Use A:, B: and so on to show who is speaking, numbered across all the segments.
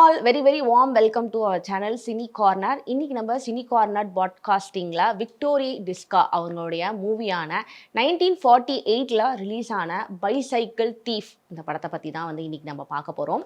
A: All very very warm welcome to our channel cine corner. இன்னைக்கு நம்ம cine corner பாட்காஸ்டிங்கில் Vittorio De Sica அவங்களுடைய மூவியான 1948 ரிலீஸ் ஆன பைசைக்கிள் தீஃப் இந்த படத்தை பற்றி தான் வந்து இன்னைக்கு நம்ம பார்க்க போகிறோம்.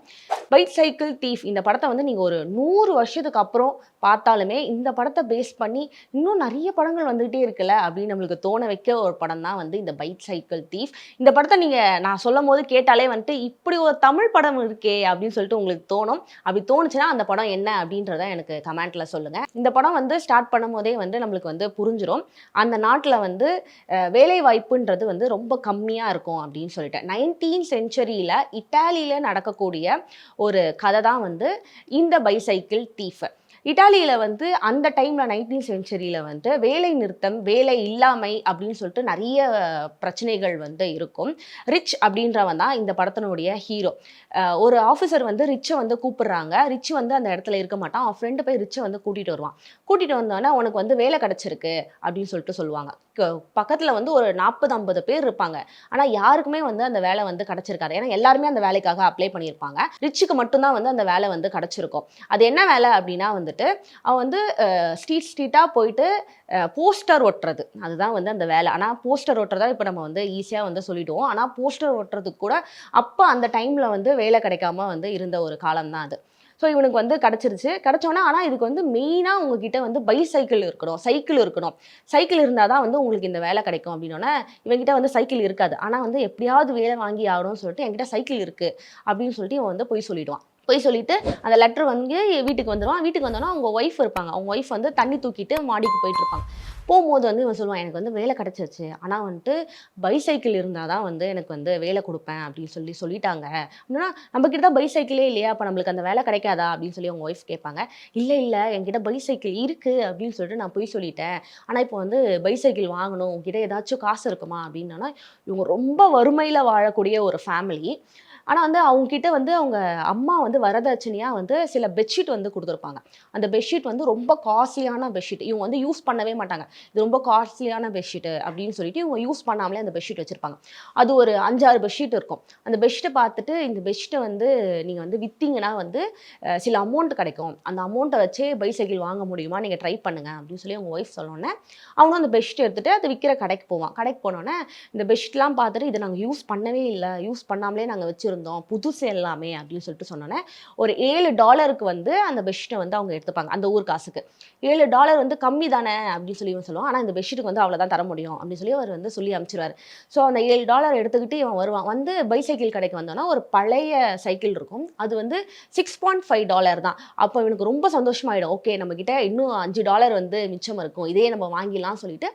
A: பைசைக்கிள் தீஃப் இந்த படத்தை வந்து நீங்கள் ஒரு 100 வருஷத்துக்கு அப்புறம் பார்த்தாலுமே இந்த படத்தை பேஸ் பண்ணி இன்னும் நிறைய படங்கள் வந்துகிட்டே இருக்குல்ல அப்படின்னு நம்மளுக்கு தோண வைக்க ஒரு படம் தான் வந்து இந்த பைசைக்கிள் தீஃப். இந்த படத்தை நீங்கள் நான் சொல்லும் போது கேட்டாலே வந்துட்டு இப்படி ஒரு தமிழ் படம் இருக்கே அப்படின்னு சொல்லிட்டு உங்களுக்கு தோணும். அப்படி தோணுச்சுன்னா அந்த படம் என்ன அப்படின்றத எனக்கு கமெண்ட்ல சொல்லுங்க. இந்த படம் வந்து ஸ்டார்ட் பண்ணும் போதே வந்து நம்மளுக்கு வந்து புரிஞ்சிடும் அந்த நாட்டில் வந்து வேலை வாய்ப்புன்றது வந்து ரொம்ப கம்மியா இருக்கும் அப்படின்னு சொல்லிட்டு 19th செஞ்சுரியில இட்டாலியில நடக்கக்கூடிய ஒரு கதை தான் வந்து இந்த பைசைக்கிள் தீஃப். இட்டாலியில் வந்து அந்த டைமில் 19th செஞ்சுரியில் வந்து வேலை நிறுத்தம் வேலை இல்லாமை அப்படின்னு சொல்லிட்டு நிறைய பிரச்சனைகள் வந்து இருக்கும். ரிச் அப்படின்றவன் தான் இந்த படத்தினுடைய ஹீரோ. ஒரு ஆஃபீஸர் வந்து ரிச்சை வந்து கூப்பிடுறாங்க. ரிச் வந்து அந்த இடத்துல இருக்க மாட்டான். அவன் ஃப்ரெண்டு போய் ரிச்சை வந்து கூட்டிகிட்டு வருவான். கூட்டிகிட்டு வந்தோடனே உனக்கு வந்து வேலை கிடச்சிருக்கு அப்படின்னு சொல்லிட்டு சொல்லுவாங்க. பக்கத்தில் வந்து ஒரு 40-50 பேர் இருப்பாங்க. ஆனால் யாருக்குமே வந்து அந்த வேலை வந்து கிடச்சிருக்காது. ஏன்னா எல்லாருமே அந்த வேலைக்காக அப்ளை பண்ணியிருப்பாங்க. ரிச்சுக்கு மட்டும்தான் வந்து அந்த வேலை வந்து கிடச்சிருக்கும். அது என்ன வேலை அப்படின்னா வந்துட்டு அவன் வந்து ஸ்ட்ரீட்டாக போயிட்டு போஸ்டர் ஒட்டுறது, அதுதான் வந்து அந்த வேலை. ஆனால் போஸ்டர் ஒட்டுறதா இப்போ நம்ம வந்து ஈஸியாக வந்து சொல்லிடுவோம். ஆனால் போஸ்டர் ஒட்டுறதுக்கு கூட அப்போ அந்த டைமில் வந்து வேலை கிடைக்காம வந்து இருந்த ஒரு காலம் தான் அது. ஸோ இவனுக்கு வந்து கிடச்சிருச்சு. கிடச்சோன்னா ஆனால் இதுக்கு வந்து மெயினாக உங்ககிட்ட வந்து பைசைக்கிள் இருக்கணும், சைக்கிள் இருக்கணும். சைக்கிள் இருந்தால் தான் வந்து உங்களுக்கு இந்த வேலை கிடைக்கும் அப்படின்னோடனே இவன்கிட்ட வந்து சைக்கிள் இருக்காது. ஆனால் வந்து எப்படியாவது வேலை வாங்கி ஆகணும்னு சொல்லிட்டு என்கிட்ட சைக்கிள் இருக்குது அப்படின்னு சொல்லிட்டு இவன் வந்து பொய் சொல்லிடுவான். போய் சொல்லிட்டு அந்த லெட்டர் வந்து வீட்டுக்கு வந்துடுவான். வீட்டுக்கு வந்தோன்னா அவங்க ஒய்ஃப் இருப்பாங்க. அவங்க ஒய்ஃப் வந்து தண்ணி தூக்கிட்டு மாடிக்கு போயிட்டு இருப்பாங்க. போகும்போது வந்து இவன் சொல்லுவான், எனக்கு வந்து வேலை கிடச்சிருச்சு, ஆனால் வந்துட்டு பைசைக்கிள் இருந்தால் தான் வந்து எனக்கு வந்து வேலை கொடுப்பேன் அப்படின்னு சொல்லிட்டாங்க அப்படின்னா, நம்மக்கிட்ட தான் பைசைக்கிளே இல்லையா, அப்போ நம்மளுக்கு அந்த வேலை கிடைக்காதா அப்படின்னு சொல்லி அவங்க ஒய்ஃப் கேட்பாங்க. இல்லை இல்லை என்கிட்ட பைசைக்கிள் இருக்குது அப்படின்னு சொல்லிட்டு நான் போய் சொல்லிட்டேன். ஆனால் இப்போ வந்து பைசைக்கிள் வாங்கணும், உங்ககிட்ட ஏதாச்சும் காசு இருக்குமா அப்படின்னா, இவங்க ரொம்ப வறுமையில் வாழக்கூடிய ஒரு ஃபேமிலி. ஆனால் வந்து அவங்கக்கிட்ட வந்து அவங்க அம்மா வந்து வரதட்சணையாக வந்து சில பெட்ஷீட் வந்து கொடுத்துருப்பாங்க. அந்த பெட்ஷீட் வந்து ரொம்ப காஸ்ட்லியான பெட்ஷீட். இவங்க வந்து யூஸ் பண்ணவே மாட்டாங்க. இது ரொம்ப காஸ்ட்லியான பெட்ஷீட்டு அப்படின்னு சொல்லிட்டு இவங்க யூஸ் பண்ணாமலே அந்த பெட்ஷீட் வச்சுருப்பாங்க. அது ஒரு 5-6 பெட்ஷீட் இருக்கும். அந்த பெட்ஷீட்டை பார்த்துட்டு இந்த பெட்ஷீட்டை வந்து நீங்கள் வந்து விற்றீங்கன்னா வந்து சில அமௌண்ட் கிடைக்கும். அந்த அமௌண்ட்டை வச்சே பைசைக்கிள் வாங்க முடியுமா, நீங்கள் ட்ரை பண்ணுங்கள் அப்படின்னு சொல்லி அவங்க ஒய்ஃப் சொன்னோன்னே அவனும் அந்த பெட்ஷீட் எடுத்துகிட்டு அது விற்கிற கடைக்கு போவான். கடைக்கு போனோன்னே இந்த பெட்ஷீட்லாம் பார்த்துட்டு இதை நாங்கள் யூஸ் பண்ணவே இல்லை, யூஸ் பண்ணாமலே நாங்கள் வச்சுருந்தோம், புதுசு எல்லாமே அப்படின்னு சொல்லிட்டு சொன்னோன்னே ஒரு $7 வந்து அந்த பெட்ஷீட்டை வந்து அவங்க எடுத்துப்பாங்க. அந்த ஊர் காசுக்கு $7 வந்து கம்மி தானே அப்படின்னு சொல்லி இவன் சொல்லுவான். ஆனால் இந்த பெட்ஷீட்டுக்கு வந்து அவ்வளோதான் தர முடியும் அப்படின்னு சொல்லி அவர் வந்து சொல்லி அனுப்பிச்சிருவாரு. ஸோ அந்த $7 எடுத்துக்கிட்டு இவன் வருவான். வந்து பைசைக்கிள் கடைக்கு வந்தோன்னா ஒரு பழைய சைக்கிள் இருக்கும். அது வந்து $6.5 தான். அப்போ இவனுக்கு ரொம்ப சந்தோஷமாயிடும். ஓகே, நம்மக்கிட்ட இன்னும் $5 வந்து மிச்சம் இருக்கும், இதே நம்ம வாங்கிடலாம் சொல்லிட்டு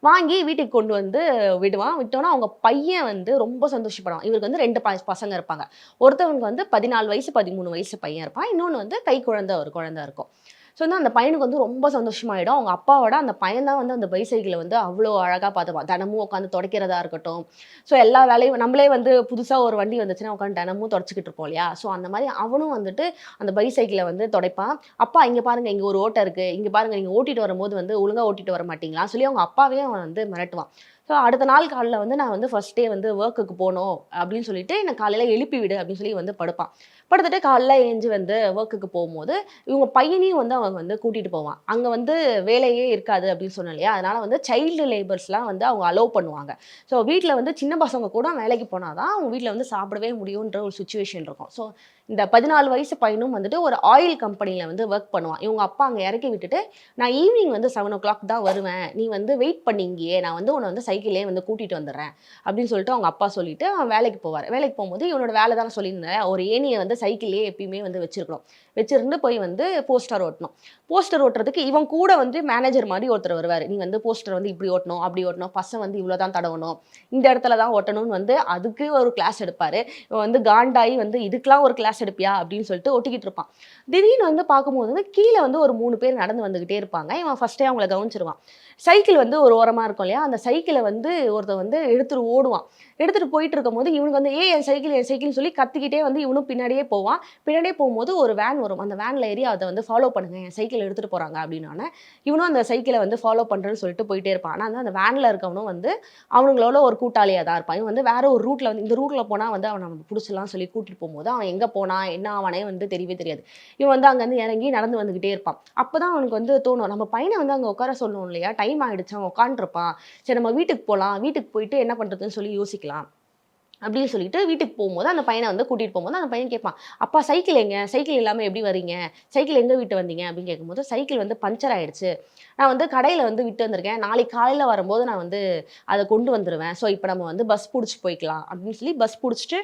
A: வாங்கி வீட்டுக்கு கொண்டு வந்து விடுவான். விட்டோன்னா அவங்க பையன் வந்து ரொம்ப சந்தோஷப்படுவான். இவருக்கு வந்து 2 பசங்க இருப்பாங்க. ஒருத்தவனுக்கு வந்து 14 வயசு 13 வயசு பையன் இருப்பான். இன்னொன்று வந்து கை குழந்தை ஒரு குழந்தை இருக்கும். ஸோ வந்து அந்த பையனுக்கு வந்து ரொம்ப சந்தோஷமாயிடும். அவங்க அப்பாவோட அந்த பையன் தான் வந்து அந்த பைசைக்கிளை வந்து அவ்வளோ அழகாக பார்த்துப்பான். தினமும் உட்காந்து துடைக்கிறதா இருக்கட்டும். ஸோ எல்லா வேலையும் நம்மளே வந்து புதுசாக ஒரு வண்டி வந்துச்சுன்னா உட்காந்து தினமும் துடைச்சிக்கிட்டு இருப்போம் இல்லையா. ஸோ அந்த மாதிரி அவனும் வந்துட்டு அந்த பைசைக்கிளை வந்து துடைப்பான். அப்பா இங்கே பாருங்கள், இங்கே ஒரு ஓட்டை இருக்குது, இங்கே பாருங்கள், நீங்கள் ஓட்டிட்டு வரும்போது வந்து ஒழுங்காக ஓட்டிட்டு வர மாட்டீங்களா சொல்லி அவங்க அப்பாவே அவன் வந்து மிரட்டுவான். ஸோ அடுத்த நாள் காலையில் வந்து நான் வந்து ஃபஸ்ட் டே வந்து ஒர்க்குக்கு போகணும் அப்படின்னு சொல்லிட்டு என்னை காலையில் எழுப்பி விடு அப்படின்னு சொல்லி வந்து படுப்பான். படுத்துட்டு காலைல ஏஞ்சி வந்து ஒர்க்குக்கு போகும்போது இவங்க பையனையும் வந்து அவங்க வந்து கூட்டிகிட்டு போவான். அங்கே வந்து வேலையே இருக்காது அப்படின்னு சொன்னேன் இல்லையா, அதனால் வந்து சைல்டு லேபர்ஸ்லாம் வந்து அவங்க அலோவ் பண்ணுவாங்க. ஸோ வீட்டில் வந்து சின்ன பசங்க கூட வேலைக்கு போனால் தான் அவங்க வீட்டில் வந்து சாப்பிடவே முடியுன்ற ஒரு சுச்சுவேஷன் இருக்கும். ஸோ இந்த 14 வயசு பையனும் வந்துட்டு ஒரு ஆயில் கம்பெனியில் வந்து ஒர்க் பண்ணுவான். இவங்க அப்பா அங்கே இறக்கி விட்டுட்டு நான் ஈவினிங் வந்து 7 o'clock தான் வருவேன், நீ வந்து வெயிட் பண்ணிங்கியே, நான் வந்து உன்னை வந்து சைக்கிளே வந்து கூட்டிகிட்டு வந்துடுறேன் அப்படின்னு சொல்லிட்டு அவங்க அப்பா சொல்லிட்டு அவன் வேலைக்கு போவார். வேலைக்கு போகும்போது இவனோட வேலை தானே சொல்லியிருந்தேன், ஒரு ஏணியை வந்து சைக்கிளே எப்பயுமே வந்து வச்சிருக்கணும். வச்சிருந்து போய் வந்து போஸ்டர் ஓட்டணும். போஸ்டர் ஓட்டுறதுக்கு இவன் கூட வந்து மேனேஜர் மாதிரி ஒருத்தர் வருவார். நீ வந்து போஸ்டர் வந்து இப்படி ஓட்டணும், அப்படி ஓட்டணும், பசங்க வந்து இவ்வளோ தான் தடவணும், இந்த இடத்துல தான் ஓட்டணும்னு வந்து அதுக்கு ஒரு கிளாஸ் எடுப்பார். இவன் வந்து காண்டாகி வந்து இதுக்கெலாம் ஒரு கிளாஸ் எடுப்பியா அப்படின்னு சொல்லிட்டு ஒட்டிக்கிட்டு இருப்பான். திடீர்னு வந்து பார்க்கும்போது வந்து கீழே வந்து ஒரு 3 பேர் நடந்து வந்துக்கிட்டே இருப்பாங்க. இவன் ஃபஸ்ட்டே அவங்கள கவனிச்சிருவான். சைக்கிள் வந்து ஒரு ஓரமாக இருக்கும் இல்லையா, அந்த சைக்கிளை வந்து ஒருத்தன் வந்து எடுத்துட்டு ஓடுவான். எடுத்துகிட்டு போயிட்டு இருக்கும்போது இவனுக்கு வந்து என் சைக்கிள்னு சொல்லி கத்திக்கிட்டே வந்து இவனும் பின்னாடியே போவான். பின்னாடியே போகும்போது ஒரு வேன் வரும். அந்த வேனில் ஏறி அதை வந்து ஃபாலோ பண்ணுங்க, என் சைக்கிள் எடுத்துகிட்டு போகிறாங்க அப்படின்னோடனே இவனும் அந்த சைக்கிளை வந்து ஃபாலோ பண்ணுறேன்னு சொல்லிட்டு போயிட்டே இருப்பான். ஆனால் வந்து அந்த வேனில் இருக்கவனும் வந்து அவனுங்களோட ஒரு கூட்டாளியாக தான் இருப்பான். இவன் வந்து வேற ஒரு ரூட்டில் வந்து இந்த ரூட்டில் போனால் வந்து அவனை நம்ம பிடிச்சலாம் சொல்லி கூட்டிட்டு போகும்போது அவன் எங்கே போனான் என்ன ஆவானே வந்து தெரியவே தெரியாது. இவன் வந்து அங்கேருந்து இறங்கி நடந்து வந்துக்கிட்டே இருப்பான். அப்போ தான் அவனுக்கு வந்து தோணும், நம்ம பையனை வந்து அங்கே உட்கார சொல்லணும் இல்லையா, டைம் ஆகிடுச்சு, அவன் உட்காந்துருப்பான், சரி நம்ம வீட்டுக்கு போகலாம், வீட்டுக்கு போயிட்டு என்ன பண்ணுறதுன்னு சொல்லி யோசிக்கலாம் அப்படின்னு சொல்லிட்டு வீட்டுக்கு போகும்போது அந்த பையனை வந்து கூட்டிகிட்டு போகும்போது அந்த பையன் கேட்பான், அப்பா சைக்கிள் எங்க, சைக்கிள் இல்லாமல் எப்படி வரீங்க, சைக்கிள் எங்கே விட்டு வந்தீங்க அப்படின்னு கேட்கும்போது, சைக்கிள் வந்து பஞ்சர் ஆகிடுச்சு, நான் வந்து கடையில் வந்து விட்டு வந்திருக்கேன், நாளைக்கு காலையில் வரும்போது நான் வந்து அதை கொண்டு வந்துடுவேன், ஸோ இப்போ நம்ம வந்து பஸ் பிடிச்சி போய்க்கலாம் அப்படின்னு சொல்லி பஸ் பிடிச்சிட்டு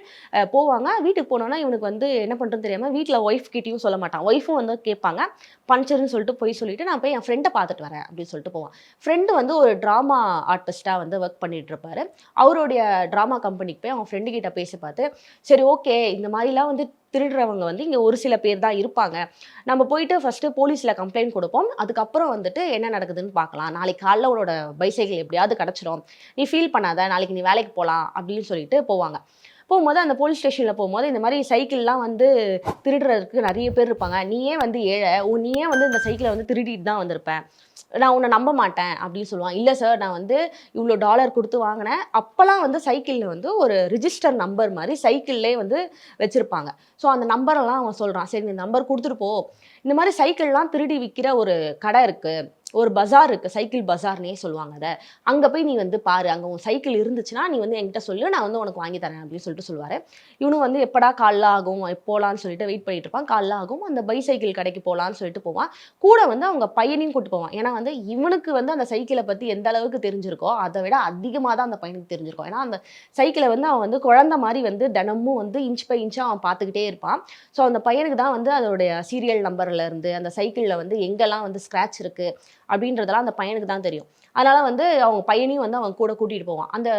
A: போவாங்க. வீட்டுக்கு போனோன்னா இவனுக்கு வந்து என்ன பண்ணுறதுன்னு தெரியாமல் வீட்டில் ஒய்ஃப் கிட்டேயும் சொல்ல மாட்டான். ஒய்ஃபும் வந்து கேட்பாங்க, பஞ்சர்னு சொல்லிட்டு போய் சொல்லிட்டு நான் போய் என் ஃப்ரெண்டை பார்த்துட்டு வரேன் அப்படின்னு சொல்லிட்டு போவான். ஃப்ரெண்டு வந்து ஒரு ட்ராமா ஆர்டிஸ்ட்டாக வந்து ஒர்க் பண்ணிட்டு இருப்பாரு. அவருடைய ட்ராமா கம்பெனிக்கு போய் அவன் ஃப்ரெண்டு கிட்ட பேசி பார்த்து, சரி ஓகே இந்த மாதிரிலாம் வந்து திருடுறவங்க வந்து இங்கே ஒரு சில பேர் தான் இருப்பாங்க, நம்ம போயிட்டு ஃபஸ்ட்டு போலீஸில் கம்ப்ளைண்ட் கொடுப்போம், அதுக்கப்புறம் வந்துட்டு என்ன நடக்குதுன்னு பார்க்கலாம், நாளைக்கு காலைல உன்னோட பைசைக்கிள் எப்படியாவது கிடச்சிடும், நீ ஃபீல் பண்ணாத, நாளைக்கு நீ வேலைக்கு போகலாம் அப்படின்னு சொல்லிட்டு போவாங்க. போகும்போது அந்த போலீஸ் ஸ்டேஷனில் போகும்போது இந்த மாதிரி சைக்கிள்லாம் வந்து திருடுறதுக்கு நிறைய பேர் இருப்பாங்க, நீயே வந்து ஏழை, நீயே வந்து இந்த சைக்கிளை வந்து திருடிட்டு தான் வந்திருப்பேன், நான் உன்னை நம்ப மாட்டேன் அப்படின்னு சொல்லுவான். இல்லை சார், நான் வந்து இவ்வளோ டாலர் கொடுத்து வாங்கினேன். அப்போல்லாம் வந்து சைக்கிளில் வந்து ஒரு ரிஜிஸ்டர் நம்பர் மாதிரி சைக்கிள்லேயே வந்து வச்சுருப்பாங்க. ஸோ அந்த நம்பரெல்லாம் அவன் சொல்கிறான், சரி இந்த நம்பர் கொடுத்துட்டு போ, இந்த மாதிரி சைக்கிள்லாம் திருடி விற்கிற ஒரு கடை இருக்குது, ஒரு பஜார் இருக்குது, சைக்கிள் பஜார்னே சொல்லுவாங்க அதை, அங்கே போய் நீ வந்து பாரு, அங்கே உன் சைக்கிள் இருந்துச்சுன்னா நீ வந்து என்கிட்ட சொல்லு, நான் வந்து உனக்கு வாங்கி தரேன் அப்படின்னு சொல்லிட்டு சொல்லுவார். இவனும் வந்து எப்படா காலைல ஆகும் போகலான்னு சொல்லிட்டு வெயிட் பண்ணிட்டு இருப்பான். காலைல ஆகும், அந்த பைசைக்கிள் கடைக்கு போகலான்னு சொல்லிட்டு போவான். கூட வந்து அவங்க பையனையும் கூட்டு போவான். ஏன்னா வந்து இவனுக்கு வந்து அந்த சைக்கிளை பற்றி எந்த அளவுக்கு தெரிஞ்சிருக்கோ அதை விட அதிகமாக தான் அந்த பையனுக்கு தெரிஞ்சிருக்கும். ஏன்னா அந்த சைக்கிளை வந்து அவன் வந்து குழந்தை மாதிரி வந்து தினமும் வந்து இன்ச் பை இன்ச்சாக அவன் பார்த்துக்கிட்டே இருப்பான். ஸோ அந்த பையனுக்கு தான் வந்து அதோடைய சீரியல் நம்பர்ல இருந்து அந்த சைக்கிளில் வந்து எங்கெல்லாம் வந்து ஸ்க்ராட்ச் இருக்குது அப்படின்றதெல்லாம் அந்த பையனுக்கு தான் தெரியும். அதனால் வந்து அவங்க பையனையும் வந்து அவன் கூட கூட்டிகிட்டு போவான். அந்த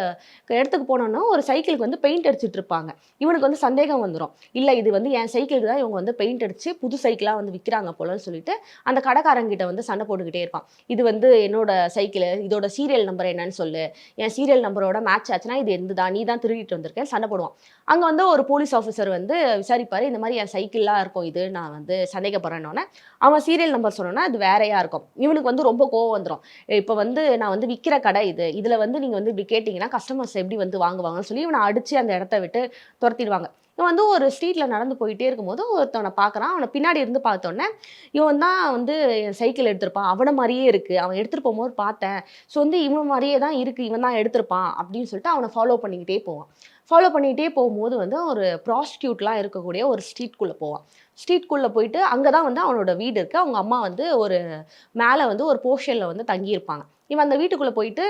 A: இடத்துக்கு போனோன்னா ஒரு சைக்கிளுக்கு வந்து பெயிண்ட் அடிச்சுட்டு இருப்பாங்க. இவனுக்கு வந்து சந்தேகம் வந்துடும், இல்லை இது வந்து என் சைக்கிளுக்கு தான் இவங்க வந்து பெயிண்ட் அடித்து புது சைக்கிளாக வந்து விற்கிறாங்க போலன்னு சொல்லிட்டு அந்த கடைக்காரங்கிட்ட வந்து சண்டை போட்டுக்கிட்டே இருப்பான். இது வந்து என்னோட சைக்கிள், இதோட சீரியல் நம்பர் என்னன்னு சொல்லு, என் சீரியல் நம்பரோட மேட்ச் ஆச்சுன்னா இது எந்துதான், நீ தான் திருடிட்டு வந்திருக்கேன் சண்டை போடுவான். அங்கே வந்து ஒரு போலீஸ் ஆஃபீஸர் வந்து விசாரிப்பார், இந்த மாதிரி என் சைக்கிளாக இருக்கும் இது, நான் வந்து சந்தேகப்படுறேன்னொன்னே அவன் சீரியல் நம்பர் சொன்னோன்னா அது வேறையாக இருக்கும். இவனுக்கு வந்து ரொம்ப கோவம் வந்துடும், இப்போ வந்து நான் வந்து விற்கிற கடை இது, இதில் வந்து நீங்கள் வந்து இப்படி கேட்டிங்கன்னா கஸ்டமர்ஸ் எப்படி வந்து வாங்குவாங்கன்னு சொல்லி இவனை அடித்து அந்த இடத்த விட்டு துரத்திடுவாங்க. இவன் வந்து ஒரு ஸ்ட்ரீட்டில் நடந்து போயிட்டே இருக்கும்போது ஒருத்தவனை பார்க்குறான். அவனை பின்னாடி இருந்து பார்த்தோன்னே இவன் தான் வந்து என் சைக்கிள் எடுத்திருப்பான், அவனை மாதிரியே இருக்குது, அவன் எடுத்துகிட்டு போகும்போது பார்த்தேன், ஸோ வந்து இவன் மாதிரியே தான் இருக்குது, இவன் தான் எடுத்திருப்பான் அப்படின்னு சொல்லிட்டு அவனை ஃபாலோ பண்ணிக்கிட்டே போவான். ஃபாலோ பண்ணிகிட்டே போகும்போது வந்து ஒரு ப்ராஸ்டியூட்லாம் இருக்கக்கூடிய ஒரு ஸ்ட்ரீட்குள்ளே போவான். ஸ்ட்ரீட்குள்ளே போயிட்டு அங்கே தான் வந்து அவனோட வீடு இருக்குது. அவங்க அம்மா வந்து ஒரு மேலே வந்து ஒரு போர்ஷனில் வந்து தங்கியிருப்பாங்க. இவன் அந்த வீட்டுக்குள்ளே போயிட்டு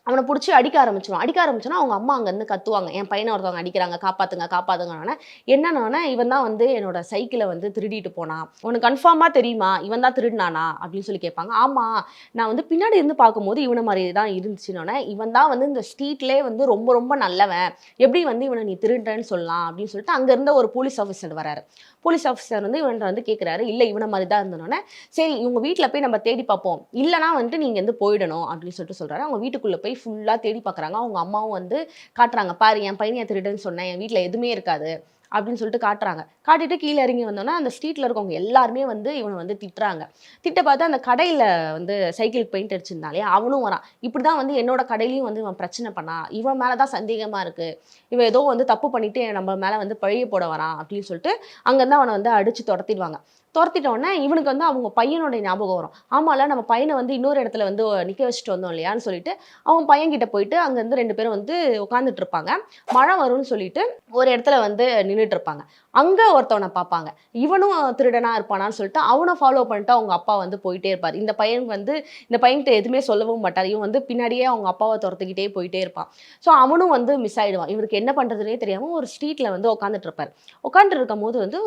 A: அவனை பிடிச்சி அடிக்க ஆரம்பிச்சிருவான். அடிக்க ஆரம்பிச்சோன்னா அவங்க அம்மா அங்கேருந்து கத்துவாங்க, என் பையனை ஒருத்தவங்க அடிக்கிறாங்க, காப்பாற்றுங்க காப்பாற்றுங்கன்னு. என்னன்னா இவன் தான் வந்து என்னோட சைக்கிளை வந்து திருடிட்டு போனான், உனக்கு கன்ஃபார்மாக தெரியுமா இவன் தான் திருடினானா அப்படின்னு சொல்லி கேட்பாங்க. ஆமாம், நான் வந்து பின்னாடி இருந்து பார்க்கும்போது இவனை மாதிரி தான் இருந்துச்சுன்னொன்னே, இவன் தான் வந்து இந்த ஸ்ட்ரீட்லேயே வந்து ரொம்ப ரொம்ப நல்லவன், எப்படி வந்து இவனை நீ திருடுறேன்னு சொல்லலாம் அப்படின்னு சொல்லிட்டு அங்கே இருந்த ஒரு போலீஸ் ஆஃபீஸர் வராரு. போலீஸ் ஆஃபீஸர் வந்து இவன் வந்து கேட்குறாரு, இல்லை இவனை மாதிரி தான் இருந்தனோடனே, சரி இவங்க வீட்டில் போய் நம்ம தேடி பார்ப்போம், இல்லைனா வந்துட்டு நீங்கள் வந்து போயிடணும் அப்படின்னு சொல்லிட்டு சொல்கிறாரு. அவங்க வீட்டுக்குள்ளே போய் ஃபுல்லாக தேடி பார்க்குறாங்க. அவங்க அம்மாவும் வந்து காட்டுறாங்க, பாரு என் பையனை திருடுன்னு சொன்னேன், என் வீட்டில் எதுவுமே இருக்காது அப்படின்னு சொல்லிட்டு காட்டுறாங்க. காட்டிட்டு கீழே இறங்கி வந்தோன்னா அந்த ஸ்ட்ரீட்டில் இருக்கவங்க எல்லாருமே வந்து இவனை வந்து திட்டுறாங்க. திட்ட பார்த்து அந்த கடையில் வந்து சைக்கிள் பெயிண்ட் அடிச்சிருந்தாலே அவனும் வரான். இப்படி தான் வந்து என்னோட கடையிலையும் வந்து இவன் பிரச்சனை பண்ணான், இவன் மேலே தான் சந்தேகமாக இருக்குது, இவன் ஏதோ வந்து தப்பு பண்ணிவிட்டு நம்ம மேலே வந்து பழிய போட வரான் அப்படின்னு சொல்லிட்டு அங்கேருந்து அவனை வந்து அடித்து துரத்திடுவாங்க. துரத்திட்டோன்னே இவனுக்கு வந்து அவங்க பையனுடைய ஞாபகம் வரும். ஆமாம்ல, நம்ம பையனை வந்து இன்னொரு இடத்துல வந்து நிற்க வச்சுட்டு வந்தோம் இல்லையான்னு சொல்லிட்டு அவன் பையன்கிட்ட போயிட்டு அங்கேருந்து 2 பேரும் வந்து உட்காந்துட்டு இருப்பாங்க. மழை வரும்னு சொல்லிட்டு ஒரு இடத்துல வந்து நின்றுட்டு இருப்பாங்க. அங்கே ஒருத்தவனை பார்ப்பாங்க, இவனும் திருடனா இருப்பானான்னு சொல்லிட்டு அவனை ஃபாலோ பண்ணிட்டு அவங்க அப்பா வந்து போயிட்டே இருப்பார். இந்த பையனுக்கு வந்து இந்த பையன்கிட்ட எதுவுமே சொல்லவும் மாட்டார். இவன் வந்து பின்னாடியே அவங்க அப்பாவை துரத்துக்கிட்டே போயிட்டே இருப்பான். ஸோ அவனும் வந்து மிஸ் ஆகிடுவான். இவருக்கு என்ன பண்ணுறதுனே தெரியாமல் ஒரு ஸ்ட்ரீட்டில் வந்து உட்காந்துட்டு இருப்பார். உட்காந்துட்டு இருக்கும் போது வந்து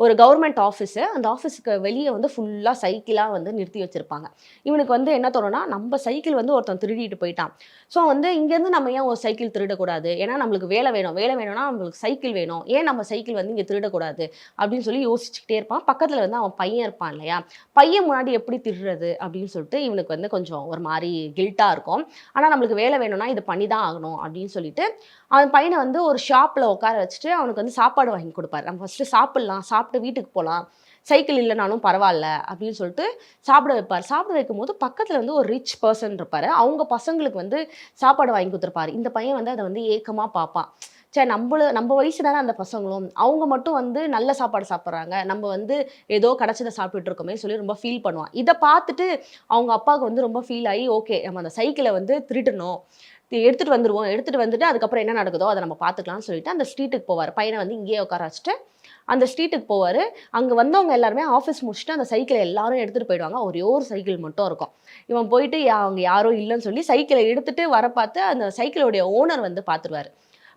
A: ஒரு கவர்மெண்ட் ஆஃபீஸர் ஆஃபீஸு. அந்த ஆஃபீஸுக்கு வெளியே வந்து ஃபுல்லாக சைக்கிளாக வந்து நிறுத்தி வச்சுருப்பாங்க. இவனுக்கு வந்து என்ன தோணும்னா, நம்ம சைக்கிள் வந்து ஒருத்தன் திருடிட்டு போயிட்டான். ஸோ வந்து இங்கேருந்து நம்ம ஏன் ஒரு சைக்கிள் திருடக்கூடாது? ஏன்னா நம்மளுக்கு வேலை வேணும். வேலை வேணும்னா நம்மளுக்கு சைக்கிள் வேணும். ஏன் நம்ம சைக்கிள் வந்து இங்கே திருடக்கூடாது? அப்படின்னு சொல்லி யோசிச்சுக்கிட்டே இருப்பான். பக்கத்தில் வந்து அவன் பையன் இருப்பான் இல்லையா? பையன் முன்னாடி எப்படி திருடுறது? அப்படின்னு சொல்லிட்டு இவனுக்கு வந்து கொஞ்சம் ஒரு மாரி கில்ட்டா இருக்கும். ஆனா நம்மளுக்கு வேலை வேணும்னா இது பண்ணி தான் ஆகணும் அப்படின்னு சொல்லிட்டு, அவன் பையன வந்து ஒரு ஷாப்ல உட்கார வச்சுட்டு அவனுக்கு வந்து சாப்பாடு வாங்கி குடுப்பாரு. நம்ம ஃபர்ஸ்ட்டு சாப்பிடலாம், சாப்பிட்டு வீட்டுக்கு போலாம். சைக்கிள் இல்லனாலும் பரவால்ல அப்படின்னு சொல்லிட்டு சாப்பிட வைப்பார். சாப்பிட வைக்கும்போது பக்கத்துல வந்து ஒரு ரிச் பெர்சன் இருப்பாரு. அவங்க பசங்களுக்கு வந்து சாப்பாடு வாங்கி குடுத்துருப்பாரு. இந்த பையன் வந்து அத வந்து ஏக்கமா பார்ப்பான். ச்சே நம்ம வயசு தானே அந்த பசங்களும். அவங்க மட்டும் வந்து நல்ல சாப்பாடு சாப்பிடுறாங்க. நம்ம வந்து ஏதோ கிடைச்சத சாப்பிட்டுட்டு இருக்கோமே சொல்லி ரொம்ப ஃபீல் பண்ணுவான். இத பார்த்துட்டு அவங்க அப்பாவுக்கு வந்து ரொம்ப ஃபீல் ஆயி, ஓகே நம்ம அந்த சைக்கிள வந்து திருடணும். எடுத்துட்டு வந்துருவோம். எடுத்துட்டு வந்துட்டு அதுக்கப்புறம் என்ன நடக்குதோ அத நம்ம பார்த்துக்கலாம்னு சொல்லிட்டு அந்த ஸ்ட்ரீட்டுக்கு போவாரு. பையன வந்து இங்கேயே உட்கார வச்சுட்டு அந்த ஸ்ட்ரீட்டுக்கு போவாரு. அங்க வந்தவங்க எல்லாருமே ஆஃபீஸ் முடிச்சுட்டு அந்த சைக்கிள எல்லாரும் எடுத்துட்டு போயிடுவாங்க. ஒரே ஒரு சைக்கிள் மட்டும் இருக்கும். இவன் போயிட்டு அவங்க யாரும் இல்லன்னு சொல்லி சைக்கிள எடுத்துட்டு வர பார்த்து அந்த சைக்கிளோடைய ஓனர் வந்து பார்த்துருவாரு.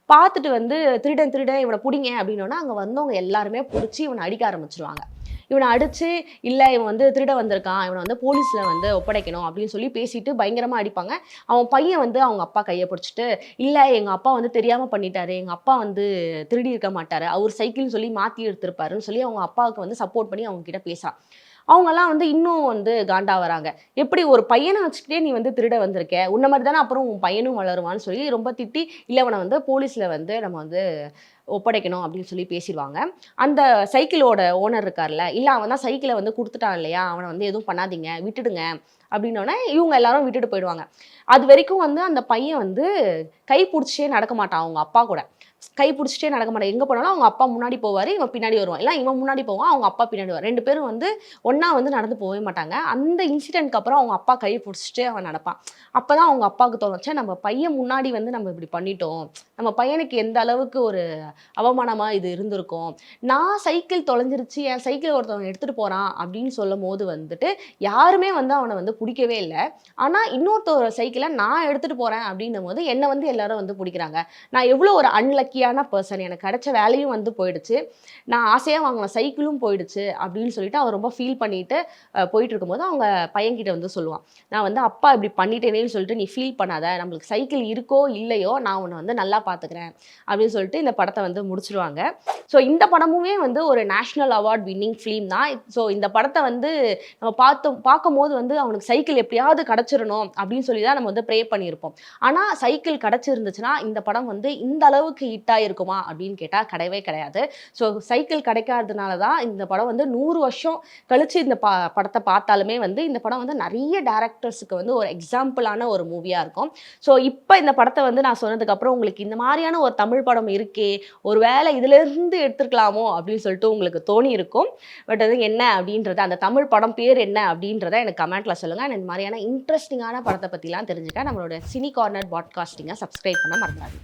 A: பார்த்துட்டு வந்து திருடன் திருடன் இவன புடிங்க அப்படின்னோன, அங்க வந்தவங்க எல்லாருமே புடிச்சு இவன அடிக்க ஆரம்பிச்சுருவாங்க. இவன அடிச்சு, இல்ல இவன் வந்து திருட வந்திருக்கான். இவன வந்து போலீஸ்ல வந்து ஒப்படைக்கணும் அப்படின்னு சொல்லி பேசிட்டு பயங்கரமா அடிப்பாங்க. அவன் பையன் வந்து அவங்க அப்பா கைய பிடிச்சுட்டு, இல்ல எங்க அப்பா வந்து தெரியாம பண்ணிட்டாரு. எங்க அப்பா வந்து திருடி இருக்க மாட்டாரு. அவரு சைக்கிள்னு சொல்லி மாத்தி எடுத்திருப்பாருன்னு சொல்லி அவங்க அப்பாவுக்கு வந்து சப்போர்ட் பண்ணி அவங்க கிட்ட பேசுறான். அவங்கலாம் வந்து இன்னும் வந்து காண்டா வராங்க. எப்படி ஒரு பையன வச்சுக்கிட்டே நீ வந்து திருட வந்திருக்க. உன்ன மாரி தானே அப்புறம் உன் பையனும் வளருவான்னு சொல்லி ரொம்ப திட்டி, இல்ல இவன வந்து போலீஸ்ல வந்து நம்ம வந்து ஒப்படைக்கணும் அப்படின்னு சொல்லி பேசிருவாங்க. அந்த சைக்கிளோட ஓனர் இருக்கார்ல, இல்ல அவன் தான் சைக்கிள வந்து குடுத்துட்டான் இல்லையா? அவன வந்து எதுவும் பண்ணாதீங்க, விட்டுடுங்க அப்படின்னோனே, இவங்க எல்லாரும் விட்டுட்டு போயிடுவாங்க. அதுவரைக்கும் வந்து அந்த பையன் வந்து கை புடிச்சே நடக்க மாட்டான் அவங்க அப்பா கூட. கை புடிச்சுட்டே நடக்க மாட்டான். எங்க போனாலும் அவங்க அப்பா முன்னாடி போவாரு, இவன் பின்னாடி வருவான். இல்ல இவன் முன்னாடி போவான், அவங்க அப்பா பின்னாடி வருவான். 2 பேரும் வந்து ஒண்ணா வந்து நடந்து போவே மாட்டாங்க. அந்த இன்சிடென்ட்க்கு அப்புறம் அவங்க அப்பா கைய புடிச்சுட்டு அவன் நடப்பான். அப்பதான் அவங்க அப்பாவுக்கு தோணும், ச்சே நம்ம பையன் முன்னாடி வந்து நம்ம இப்படி பண்ணிட்டோம். நம்ம பையனுக்கு எந்த அளவுக்கு ஒரு அவமானமா இது இருந்திருக்கும். நான் சைக்கிள் தொலைஞ்சிருச்சு, என் சைக்கிள் ஒருத்தவன் எடுத்துட்டு போறான் அப்படின்னு சொல்லும்போது வந்துட்டு, யாருமே வந்து அவன வந்து புடிக்கவே இல்ல. ஆனா இன்னொருத்தரோட சைக்கிள நான் எடுத்துட்டு போறேன் அப்படின்னும்போது, என்ன வந்து எல்லாரும் வந்து புடிக்கிறாங்க. நான் எவ்வளோ ஒரு அன்லக்கியான பெர்சன். எனக்கு கிடைச்ச வேலையும் வந்து போயிடுச்சு. நான் ஆசையா வாங்குன சைக்கிளும் போயிடுச்சு அப்படின்னு சொல்லிட்டு அவன் ரொம்ப ஃபீல் பண்ணிட்டு போயிட்டு இருக்கும்போது அவங்க பையன்கிட்ட வந்து சொல்லுவான். நான் வந்து அப்பா இப்படி பண்ணிட்டேனேன்னு சொல்லிட்டு நீ ஃபீல் பண்ணாத. நம்மளுக்கு சைக்கிள் இருக்கோ இல்லையோ நான் உன்ன வந்து நல்லா பார்த்துக்கிறேன் அப்படின்னு சொல்லிட்டு இந்த படத்த வந்து முடிச்சுருவாங்க. ஸோ இந்த படமுமே வந்து ஒரு நேஷனல் அவார்ட் வின்னிங் ஃபிலிம் தான். ஸோ இந்த படத்த வந்து நம்ம பார்க்கும்போது வந்து அவனுக்கு சைக்கிள் எப்படியாவது கிடைச்சிரணும் அப்படின்னு சொல்லி தான் நம்ம வந்து ப்ரே பண்ணியிருப்போம். ஆனா சைக்கிள் கிடைச்சிருந்துச்சுன்னா இந்த படம் வந்து இந்த அளவுக்கு ஹிட் ஆயிருக்குமா அப்படின்னு கேட்டா கிடையவே கிடையாது. ஸோ சைக்கிள் கிடைக்காததுனால தான் இந்த படம் வந்து 100 வருஷம் கழிச்சு இந்த படத்த பார்த்தாலுமே வந்து இந்த படம் வந்து நெறைய டைரக்டர்ஸ்க்கு வந்து ஒரு எக்ஸாம்பிளான ஒரு மூவியா இருக்கும். ஸோ இப்ப இந்த படத்த வந்து நான் சொன்னதுக்கு அப்புறம் உங்களுக்கு இந்த மாரியான ஒரு தமிழ் படம் இருக்கே, ஒரு வேளை இதிலிருந்து எடுத்துருக்கலாமோ அப்படின்னு சொல்லிட்டு உங்களுக்கு தோணி இருக்கும். பட் அது என்ன அப்படின்றத அந்த தமிழ் படம் பேர் என்ன அப்படின்றத எனக்கு கமெண்ட்ல சொல்லுங்க. இந்த மாரியான இன்ட்ரஸ்டிங்கான படத்த பத்திலாம் தெரிஞ்சுக்க நம்மளோட சினி கார்னர் பாட்காஸ்டிங்க சப்ஸ்கிரைப் பண்ண மறந்துடாதீங்க.